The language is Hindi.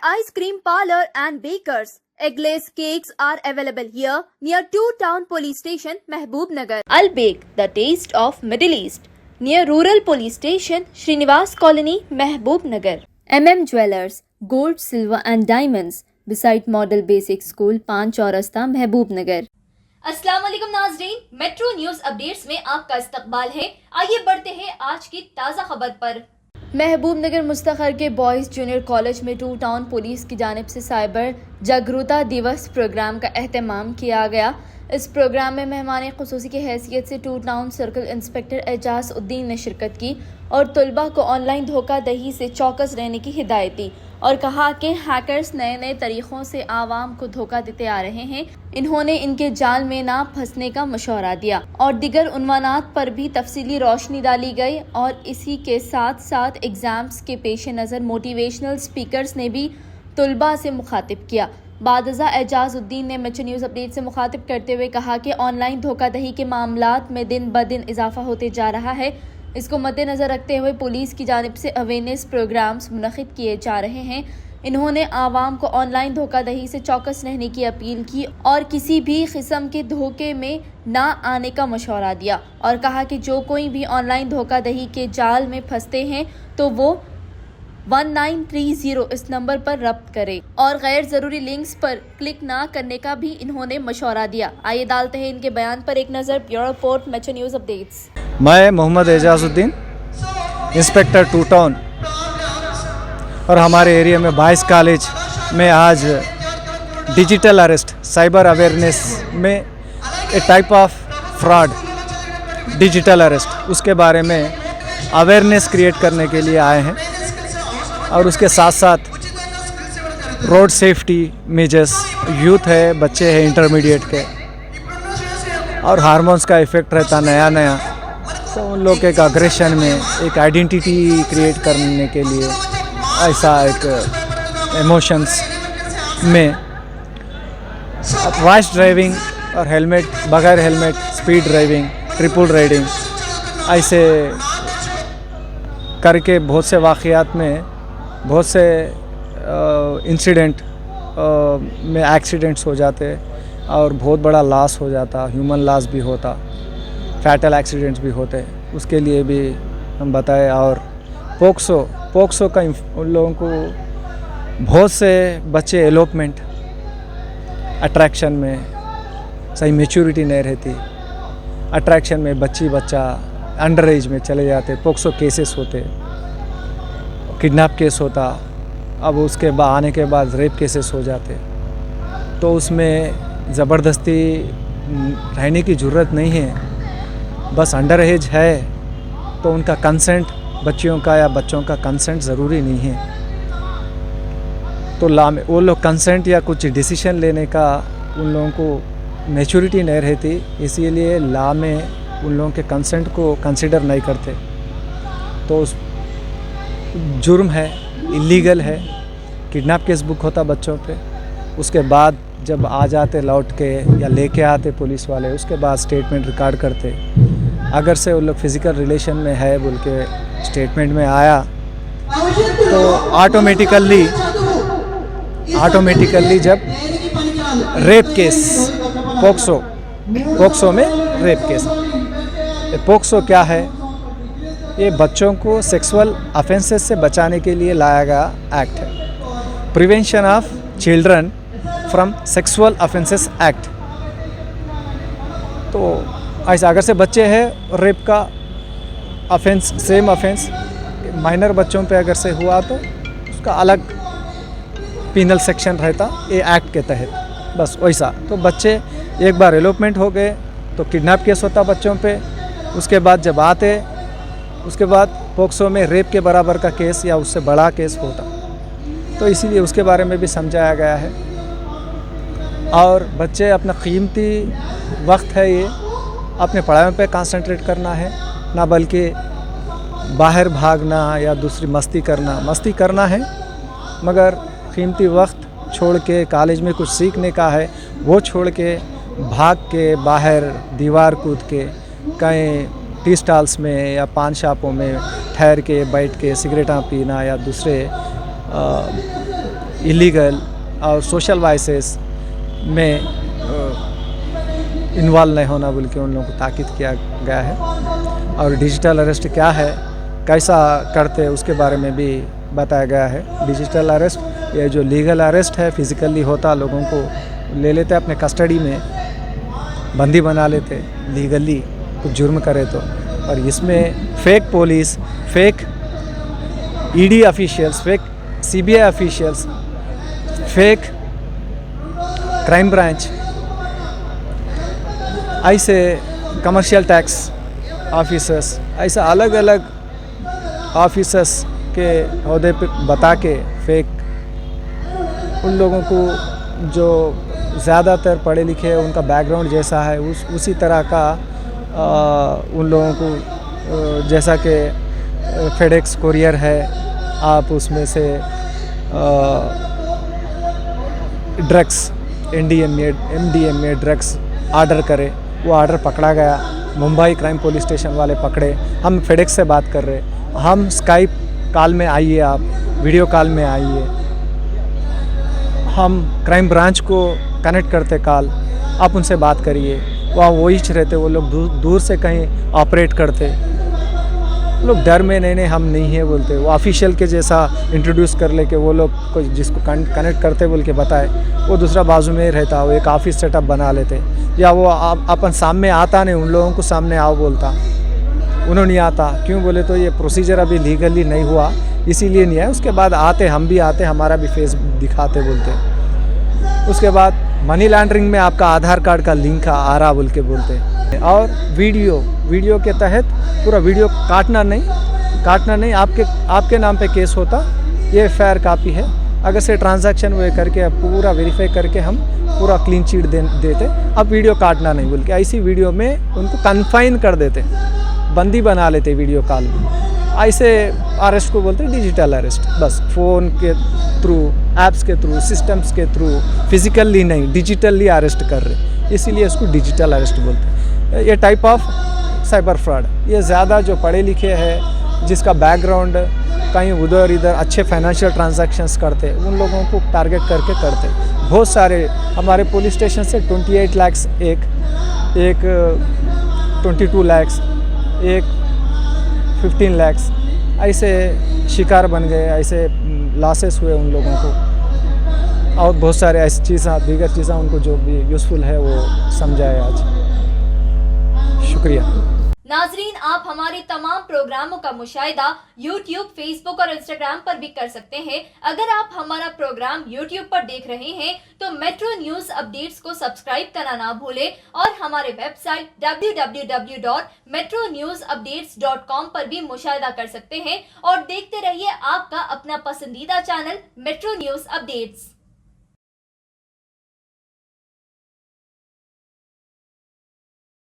Ice Cream Parlor and Bakers. Eggless cakes are available here near Two Town Police Station, Mehboob-Nagar. Al Bake, the taste of Middle East, near Rural Police Station, Srinivas Colony, Mehboob-Nagar. Jewellers, Gold, Silver and Diamonds, beside Model Basic School, पान चौरस्ता, महबूब-नगर. अस्सलाम वालेकुम नाज़रीन, मेट्रो न्यूज़ अपडेट्स में आपका इस्तकबाल है. आइए बढ़ते हैं आज की ताज़ा खबर पर. महबूब-नगर मुस्तखर के बॉयज़ जूनियर कॉलेज में टू टाउन पुलिस की जानिब से साइबर जागरूकता दिवस प्रोग्राम का एहतमाम किया गया. इस प्रोग्राम में मेहमान खुसूसी की हैसियत से two town circle inspector Ejaz Uddin ने शिरकत की और तलबा को ऑनलाइन धोखाधड़ी से चौकस रहने की हिदायत दी और कहा कि हैकर्स नए नए तरीक़ों से आवाम को धोखा देते आ रहे हैं. इन्होंने इनके जाल में ना फंसने का मशवरा दिया और दिगर उन्वानात पर भी तफसीली रोशनी डाली गई. और इसी के साथ साथ एग्ज़ाम्स के पेश नज़र मोटिवेशनल स्पीकर्स ने भी तलबा से मुखातिब किया. बादजा एजाजुद्दीन ने मेट्रो न्यूज़ अपडेट से मुखातिब करते हुए कहा कि ऑनलाइन धोखाधड़ी के मामलात में दिन ब दिन इजाफा होते जा रहा है. इसको मद्देनज़र रखते हुए पुलिस की जानिब से अवेयरनेस प्रोग्राम्स मुनक़िद किए जा रहे हैं. इन्होंने आवाम को ऑनलाइन धोखाधड़ी से चौकस रहने की अपील की और किसी भी किस्म के धोखे में ना आने का मशवरा दिया और कहा कि जो कोई भी ऑनलाइन धोखाधड़ी के जाल में फंसते हैं तो वो 1930 इस नंबर पर रब्त करे और गैर ज़रूरी लिंक्स पर क्लिक ना करने का भी इन्होंने मशवरा दिया. आइए डालते हैं इनके बयान पर एक नज़र. Bureau report, metro news updates. मैं Mohammad Ejazuddin, inspector two town, और हमारे एरिया में 22 कॉलेज में आज डिजिटल अरेस्ट, साइबर अवेयरनेस में a type of fraud digital arrest, उसके बारे में अवेयरनेस क्रिएट करने के लिए आए हैं. और उसके साथ साथ रोड सेफ्टी मेजर्स, यूथ है, बच्चे हैं इंटरमीडिएट के, और हार्मोन्स का इफ़ेक्ट रहता नया नया, तो उन लोग के एक अग्रेशन में एक आइडेंटिटी क्रिएट करने के लिए ऐसा एक इमोशंस में रैश ड्राइविंग और हेलमेट, बगैर helmet speed driving, triple riding, ऐसे करके बहुत से वाक़यात में बहुत से इंसिडेंट में एक्सीडेंट्स हो जाते और बहुत बड़ा लॉस हो जाता, ह्यूमन लॉस भी होता, फैटल एक्सीडेंट्स भी होते. उसके लिए भी हम बताए. और पोक्सो का उन लोगों को बहुत से बच्चे एलोपमेंट अट्रैक्शन में सही मैच्योरिटी नहीं रहती, अट्रैक्शन में बच्चा अंडर एज में चले जाते, पोक्सो केसेस होते, किडनैप केस होता, अब उसके बाद आने के बाद रेप केसेस हो जाते. तो उसमें ज़बरदस्ती रहने की ज़रूरत नहीं है. बस अंडर एज है तो उनका कंसेंट, बच्चियों का या बच्चों का कंसेंट ज़रूरी नहीं है. तो ला में वो लोग कंसेंट या कुछ डिसीजन लेने का उन लोगों को मैच्योरिटी नहीं रहती, इसीलिए ला में उन लोगों के कंसेंट को कंसिडर नहीं करते. तो उस जुर्म है, इलीगल है. किडनैप केस बुक होता बच्चों पे, उसके बाद जब आ जाते लौट के या लेके आते पुलिस वाले, उसके बाद स्टेटमेंट रिकॉर्ड करते. अगर से वो लोग फिज़िकल रिलेशन में है बोल के स्टेटमेंट में आया तो ऑटोमेटिकली जब रेप केस, पोक्सो में रेप केस. पोक्सो क्या है? ये बच्चों को सेक्सुअल ऑफेंसेस से बचाने के लिए लाया गया एक्ट है. Prevention of children from sexual offences act. तो ऐसा अगर से बच्चे हैं, रेप का ऑफेंस, सेम ऑफेंस माइनर बच्चों पे अगर से हुआ तो उसका अलग पीनल सेक्शन रहता ये एक्ट के तहत. बस वैसा. तो बच्चे एक बार एलोपमेंट हो गए तो किडनैप केस होता बच्चों पे, उसके बाद जब आते उसके बाद पोक्सो में रेप के बराबर का केस या उससे बड़ा केस होता. तो इसीलिए उसके बारे में भी समझाया गया है. और बच्चे अपना कीमती वक्त है ये अपने पढ़ाई पे कंसंट्रेट करना है, ना बल्कि बाहर भागना या दूसरी मस्ती करना है. मगर कीमती वक्त छोड़ के कॉलेज में कुछ सीखने का है, वो छोड़ के भाग के बाहर दीवार कूद के कहीं टी स्टॉल्स में या पान शॉपों में ठहर के बैठ के सिगरेटा पीना या दूसरे इलीगल और सोशल वाइसेस में इन्वॉल्व नहीं होना बोल के उन लोगों को ताकीद किया गया है। और डिजिटल अरेस्ट क्या है, कैसा करते उसके बारे में भी बताया गया है। डिजिटल अरेस्ट ये जो लीगल अरेस्ट है, फिज़िकली होता, लोगों को ले लेते अपने कस्टडी में, बंदी बना लेते लीगली कुछ जुर्म करे तो। और इसमें fake police, fake ED officials, fake CBI officials, fake crime branch, ऐसे कमर्शियल टैक्स ऑफिसर्स, ऐसा अलग अलग ऑफिसर्स के अहदे पे बता के फेक उन लोगों को जो ज़्यादातर पढ़े लिखे उनका बैकग्राउंड जैसा है उसी तरह का उन लोगों को जैसा कि फेडेक्स कुरियर है, आप उसमें से ड्रग्स एमडीएमए ड्रग्स ऑर्डर करे, वो ऑर्डर पकड़ा गया। मुंबई क्राइम पुलिस स्टेशन वाले पकड़े। हम फेडेक्स से बात कर रहे, हम स्काइप कॉल में आइए, आप वीडियो कॉल में आइए, हम क्राइम ब्रांच को कनेक्ट करते कॉल, आप उनसे बात करिए। वहाँ वही रहते, वो लोग दूर से कहीं ऑपरेट करते, लोग डर में नहीं हम नहीं है बोलते, वो ऑफिशियल के जैसा इंट्रोड्यूस कर ले के वो लोग को जिसको कनेक्ट करते बोल के बताए, वो दूसरा बाजू में रहता, वो एक ऑफिस सेटअप बना लेते, या वो अपन सामने आता नहीं, उन लोगों को सामने आओ बोलता, उन्होंने नहीं आता। क्यों बोले तो ये प्रोसीजर अभी लीगली नहीं हुआ, इसीलिए नहीं है। उसके बाद आते, हम भी आते, हमारा भी फेस दिखाते बोलते। उसके बाद मनी लॉन्ड्रिंग में आपका आधार कार्ड का लिंक आ रहा बोल के बोलते। और वीडियो के तहत पूरा वीडियो काटना नहीं, आपके नाम पे केस होता, ये एफआईआर कापी है। अगर से ट्रांजैक्शन वो करके पूरा वेरीफाई करके हम पूरा क्लीन चिट देते, अब वीडियो काटना नहीं बोल के ऐसी वीडियो में उनको कन्फाइन कर देते, बंदी बना लेते वीडियो कॉल में। ऐसे अरेस्ट को बोलते हैं डिजिटल अरेस्ट। बस फ़ोन के थ्रू, ऐप्स के थ्रू, सिस्टम्स के थ्रू, फिज़िकली नहीं डिजिटली अरेस्ट कर रहे, इसीलिए इसको डिजिटल अरेस्ट बोलते हैं। ये टाइप ऑफ साइबर फ्रॉड, ये ज़्यादा जो पढ़े लिखे हैं, जिसका बैकग्राउंड कहीं उधर इधर अच्छे फाइनेंशियल ट्रांजैक्शंस करते, उन लोगों को टारगेट करके करते। बहुत सारे हमारे पुलिस स्टेशन से 28 लाख, एक 22 लाख, एक 15 लाख ऐसे शिकार बन गए, ऐसे लॉसेस हुए उन लोगों को। और बहुत सारे ऐसी चीज़ें, दीगर चीज़ें उनको जो भी यूज़फुल है वो समझाए आज। शुक्रिया। नाजरीन, आप हमारे तमाम प्रोग्रामों का मुशाहिदा YouTube, Facebook और Instagram पर भी कर सकते हैं। अगर आप हमारा प्रोग्राम YouTube पर देख रहे हैं तो मेट्रो न्यूज अपडेट्स को सब्सक्राइब करना ना भूलें और हमारे वेबसाइट www.metronewsupdates.com पर भी मुशाहिदा कर सकते हैं। और देखते रहिए आपका अपना पसंदीदा चैनल मेट्रो न्यूज अपडेट्स।